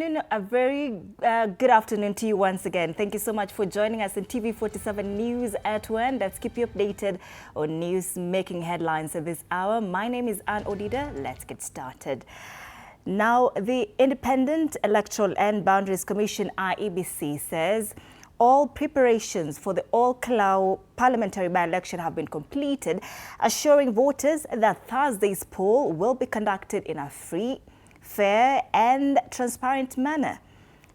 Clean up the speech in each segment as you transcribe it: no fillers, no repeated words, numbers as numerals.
afternoon. A very good afternoon to you once again. Thank you so much for joining us in TV47 News at 1. Let's keep you updated on news making headlines at this hour. My name is Anne Odida. Let's get started. Now, the Independent Electoral and Boundaries Commission, IEBC, says all preparations for the Ol Kalou parliamentary by-election have been completed, assuring voters that Thursday's poll will be conducted in a free, fair and transparent manner.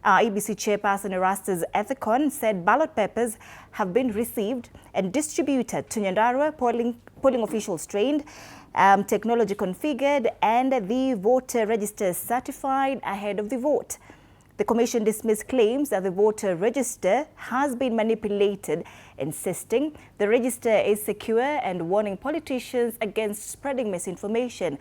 IEBC chairperson Erastus Ethicon said ballot papers have been received and distributed to Nyandarua, polling officials trained, technology configured and the voter register certified ahead of the vote. The commission dismissed claims that the voter register has been manipulated, insisting the register is secure and warning politicians against spreading misinformation.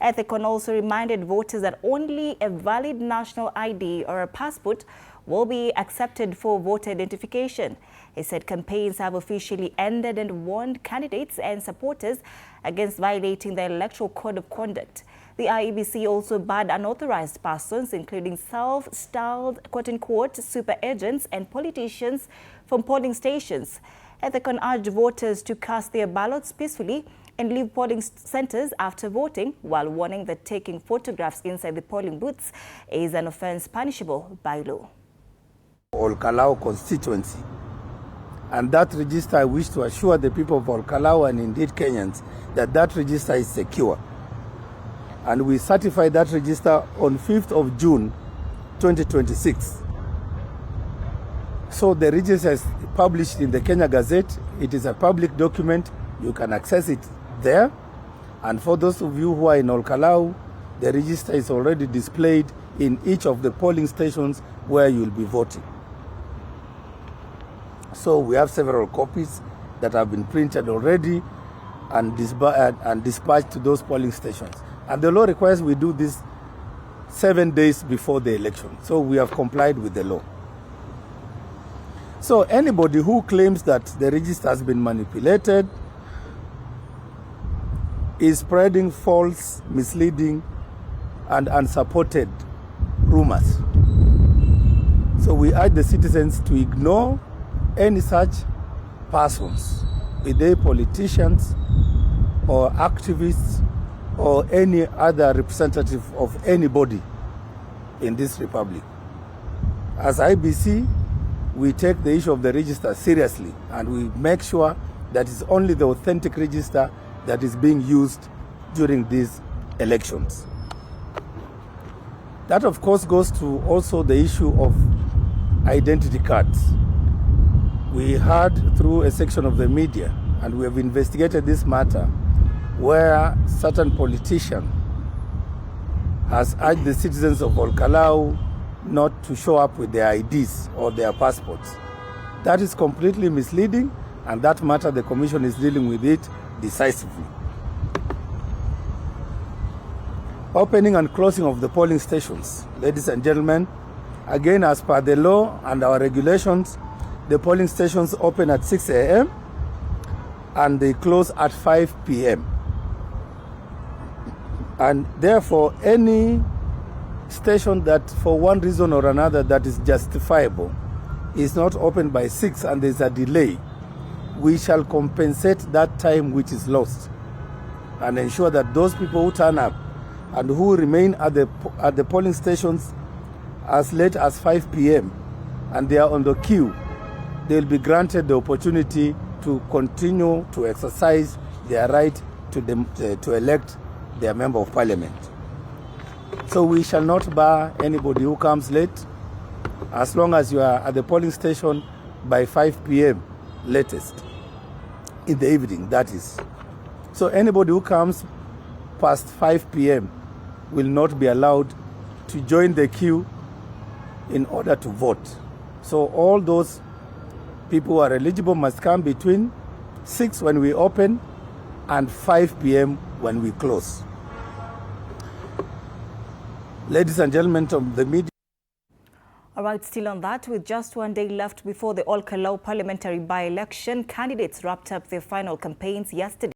Ethicon also reminded voters that only a valid national ID or a passport will be accepted for voter identification. He said campaigns have officially ended and warned candidates and supporters against violating the Electoral Code of Conduct. The IEBC also barred unauthorized persons, including self-styled quote-unquote super agents and politicians, from polling stations. Ethicon urged voters to cast their ballots peacefully and leave polling centers after voting, while warning that taking photographs inside the polling booths is an offense punishable by law. Ol Kalou constituency. And that register, I wish to assure the people of Ol Kalou and indeed Kenyans that that register is secure. And we certify that register on 5th of June 2026. So the register is published in the Kenya Gazette. It is a public document. You can access it there. And for those of you who are in Ol Kalou, the register is already displayed in each of the polling stations where you'll be voting. So we have several copies that have been printed already and dispatched to those polling stations. And the law requires we do this 7 days before the election. So we have complied with the law. So anybody who claims that the register has been manipulated is spreading false, misleading, and unsupported rumors. So we urge the citizens to ignore any such persons, be they politicians or activists or any other representative of anybody in this republic. As IBC, we take the issue of the register seriously and we make sure that it's only the authentic register that is being used during these elections. That of course goes to also the issue of identity cards. We heard through a section of the media, and we have investigated this matter, where certain politician has urged the citizens of Ol Kalou not to show up with their IDs or their passports. That is completely misleading, and that matter the Commission is dealing with it decisively. Opening and closing of the polling stations. Ladies and gentlemen, again, as per the law and our regulations, the polling stations open at 6 a.m. and they close at 5 p.m. And therefore, any station that for one reason or another that is justifiable is not open by 6 and there's a delay, we shall compensate that time which is lost and ensure that those people who turn up and who remain at the polling stations as late as 5 p.m. and they are on the queue, they will be granted the opportunity to continue to exercise their right to elect their member of parliament. So we shall not bar anybody who comes late, as long as you are at the polling station by 5 p.m. latest, in the evening, that is. So anybody who comes past 5 p.m. will not be allowed to join the queue in order to vote. So all those people who are eligible must come between 6 when we open and 5 p.m. when we close. Ladies and gentlemen of the media. All right, still on that, with just 1 day left before the Ol Kalou parliamentary by-election, candidates wrapped up their final campaigns yesterday.